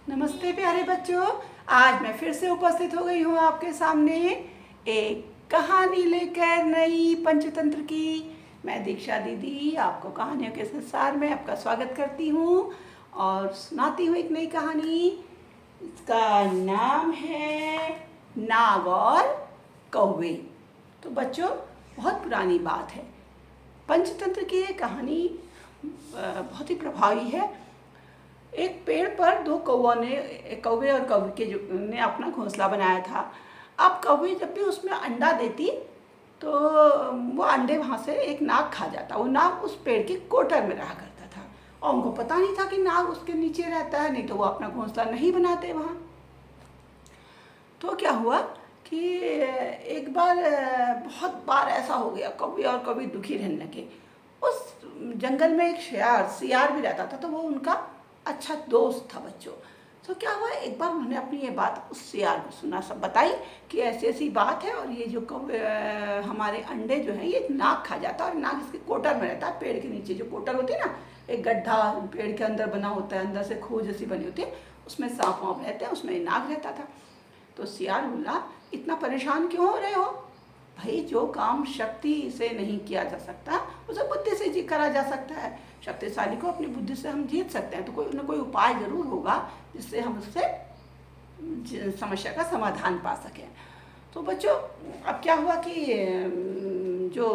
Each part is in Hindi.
नमस्ते प्यारे बच्चों। आज मैं फिर से उपस्थित हो गई हूँ आपके सामने एक कहानी लेकर नई पंचतंत्र की। मैं दीक्षा दीदी आपको कहानियों के संसार में आपका स्वागत करती हूँ और सुनाती हूँ एक नई कहानी। इसका नाम है नाग और कौवे। तो बच्चों, बहुत पुरानी बात है। पंचतंत्र की ये कहानी बहुत ही प्रभावी है। एक पेड़ पर दो कौवे और कौवे के जो ने अपना घोंसला बनाया था। अब कौवे जब भी उसमें अंडा देती तो वो अंडे वहाँ से एक नाग खा जाता। वो नाग उस पेड़ की कोटर में रहा करता था और उनको पता नहीं था कि नाग उसके नीचे रहता है, नहीं तो वो अपना घोंसला नहीं बनाते वहाँ। तो क्या हुआ कि एक बार बहुत बार ऐसा हो गया, कौवे और कौवी दुखी रहने लगे। उस जंगल में एक सियार भी रहता था, तो वो उनका अच्छा दोस्त था बच्चों। तो क्या हुआ, एक बार उन्होंने अपनी ये बात उस सियार को सुना, सब बताई कि ऐसी ऐसी बात है और ये जो हमारे अंडे जो हैं ये नाग खा जाता है और नाग इसके कोटर में रहता है। पेड़ के नीचे जो कोटर होती है ना, एक गड्ढा पेड़ के अंदर बना होता है, अंदर से खो जैसी बनी होती है, उसमें सांप वाँप रहते हैं, उसमें नाग रहता था। तो सियार बोला, इतना परेशान क्यों हो रहे हो भाई? जो काम शक्ति से नहीं किया जा सकता उसे बुद्धि से करा जा सकता है। शक्तिशाली को अपनी बुद्धि से हम जीत सकते हैं। तो कोई ना कोई उपाय जरूर होगा जिससे हम उससे समस्या का समाधान पा सकें। तो बच्चों, अब क्या हुआ कि जो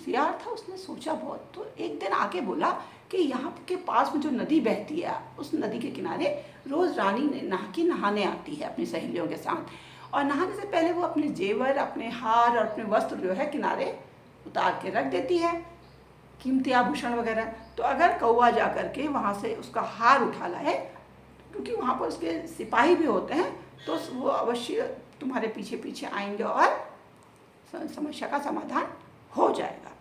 सियार था उसने सोचा बहुत। तो एक दिन आके बोला कि यहाँ के पास में जो नदी बहती है, उस नदी के किनारे रोज रानी नहाने आती है अपनी सहेलियों के साथ। और नहाने से पहले वो अपने जेवर, अपने हार और अपने वस्त्र जो है किनारे उतार के रख देती है, कीमती आभूषण वगैरह। तो अगर कौवा जा करके वहाँ से उसका हार उठा लाए, क्योंकि वहाँ पर उसके सिपाही भी होते हैं, तो वो अवश्य तुम्हारे पीछे पीछे आएंगे और समस्या का समाधान हो जाएगा।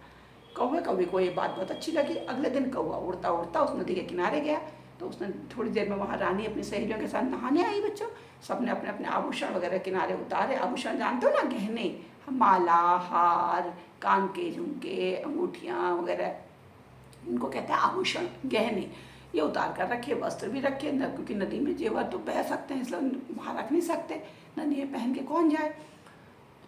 कौवे को ये बात बहुत अच्छी लगी। अगले दिन कौवा उड़ता उड़ता उस नदी के किनारे गया। तो उसने थोड़ी देर में वहाँ रानी अपनी सहेलियों के साथ नहाने आई बच्चों। सबने अपने अपने आभूषण वगैरह किनारे उतारे। आभूषण जानते हो ना, गहने, माला, हार, कान के झुमके, अंगूठियाँ वगैरह, इनको कहते हैं आभूषण, गहने। ये उतार कर रखे, वस्त्र भी रखे, क्योंकि नदी में जेवर तो बह सकते हैं, इसलिए वहाँ रख नहीं सकते, नदी में पहन के कौन जाए।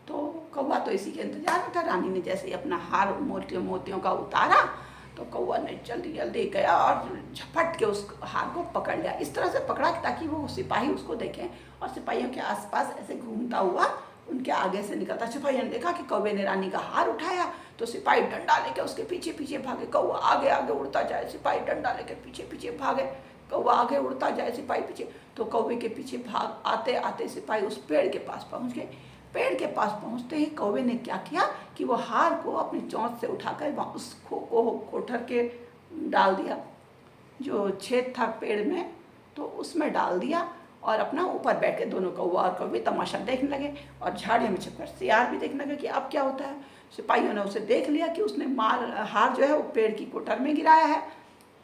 तो कौवा तो इसी के इंतजार में था। रानी ने जैसे ही अपना हार मोतियों का उतारा तो कौवा ने जल्दी जल्दी गया और झपट के उस हार को पकड़ लिया। इस तरह से पकड़ा ताकि वो सिपाही उसको देखें, और सिपाहियों के आसपास ऐसे घूमता हुआ उनके आगे से निकलता। सिपाहियों ने देखा कि कौवे ने रानी का हार उठाया, तो सिपाही डंडा लेके उसके पीछे पीछे भागे। कौवा आगे आगे उड़ता जाए, सिपाही डंडा लेके पीछे पीछे भागे। कौवा आगे उड़ता जाए, सिपाही पीछे। तो कौवे के पीछे भाग आते आते सिपाही उस पेड़ के पास पहुंच गए। पेड़ के पास पहुंचते ही कौवे ने क्या किया कि वो हार को अपनी चोंच से उठाकर उस कोठर के डाल दिया, जो छेद था पेड़ में, तो उसमें डाल दिया और अपना ऊपर बैठ के दोनों कौवा और कौवी तमाशा देखने लगे। और झाड़ियों में छिपकर सियार भी देखने लगे कि अब क्या होता है। सिपाहियों ने उसे देख लिया कि उसने हार जो है वो पेड़ की कोठर में गिराया है।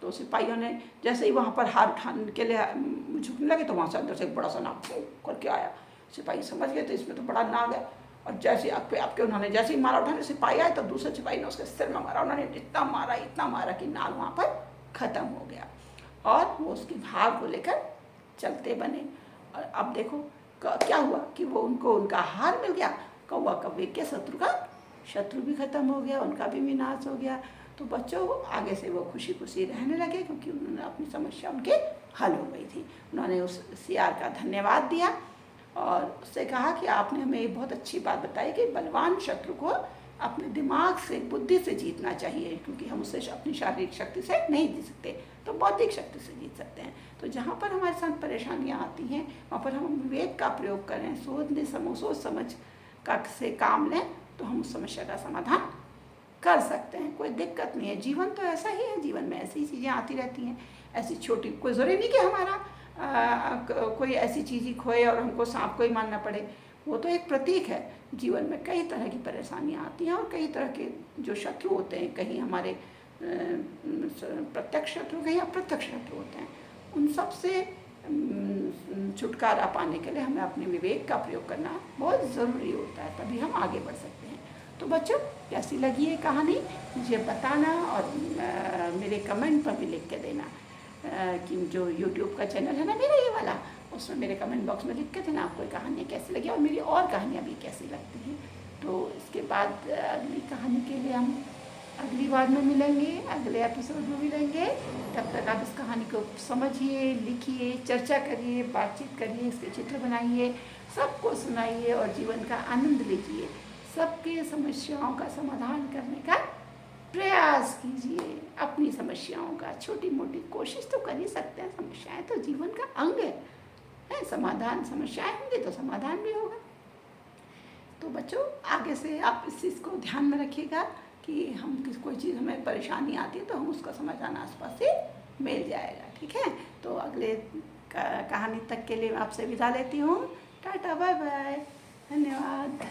तो सिपाहियों ने जैसे ही वहाँ पर हार उठाने के लिए झुकने लगे तो वहाँ से अंदर से एक बड़ा सा नाग करके आया। सिपाही समझ गए तो इसमें तो बड़ा नाग है। और जैसे आपके उन्होंने जैसे ही मारा उठाने, सिपाही आए तो दूसरे सिपाही ने उसके सिर में मारा। उन्होंने इतना मारा कि नाग वहाँ पर खत्म हो गया और वो उसकी हार को लेकर चलते बने। और अब देखो क्या हुआ कि वो उनको उनका हार मिल गया। कौवा कौवे के शत्रु भी खत्म हो गया, उनका भी विनाश हो गया। तो बच्चों, आगे से वो खुशी खुशी रहने लगे, क्योंकि उन्होंने अपनी समस्या उनके हल हो गई थी। उन्होंने उस सियार का धन्यवाद दिया और उससे कहा कि आपने हमें एक बहुत अच्छी बात बताई कि बलवान शत्रु को अपने दिमाग से, बुद्धि से जीतना चाहिए, क्योंकि हम उससे अपनी शारीरिक शक्ति से नहीं जीत सकते, तो बौद्धिक शक्ति से जीत सकते हैं। तो जहाँ पर हमारे साथ परेशानियाँ आती हैं वहाँ पर हम विवेक का प्रयोग करें, सोच समझ का से काम लें, तो हम उस समस्या का समाधान कर सकते हैं। कोई दिक्कत नहीं है, जीवन तो ऐसा ही है, जीवन में ऐसी चीज़ें आती रहती हैं। ऐसी छोटी, कोई ज़रूरी नहीं कि हमारा कोई ऐसी चीज़ ही खोए और हमको सांप को ही मानना पड़े। वो तो एक प्रतीक है। जीवन में कई तरह की परेशानियाँ आती हैं और कई तरह के जो शत्रु होते हैं, कहीं हमारे प्रत्यक्ष शत्रु, कहीं अप्रत्यक्ष शत्रु होते हैं। उन सब से छुटकारा पाने के लिए हमें अपने विवेक का प्रयोग करना बहुत ज़रूरी होता है, तभी हम आगे बढ़ सकते हैं। तो बच्चों, कैसी लगी ये कहानी मुझे बताना और मेरे कमेंट पर भी लिख के देना। कि जो यूट्यूब का चैनल है ना मेरा ये वाला, उसमें मेरे कमेंट बॉक्स में लिख के थे ना आपको कहानियाँ कैसी लगी और मेरी और कहानियाँ भी कैसी लगती हैं। तो इसके बाद अगली कहानी के लिए हम अगली बार में मिलेंगे, अगले एपिसोड में मिलेंगे। तब तक आप इस कहानी को समझिए, लिखिए, चर्चा करिए, बातचीत करिए, इसके चित्र बनाइए, सबको सुनाइए और जीवन का आनंद लीजिए। सबके समस्याओं का समाधान करने का प्रयास कीजिए। अपनी समस्याओं का छोटी मोटी कोशिश तो कर ही सकते हैं, समस्याएं तो जीवन का अंग है। समाधान, समस्याएं होंगी तो समाधान भी होगा। तो बच्चों आगे से आप इस चीज़ को ध्यान में रखिएगा कि हम कोई चीज़ हमें परेशानी आती है तो हम उसका समाधान आसपास से मिल जाएगा। ठीक है, तो अगले कहानी तक के लिए मैं आपसे विदा लेती हूँ। टाटा, बाय बाय, धन्यवाद।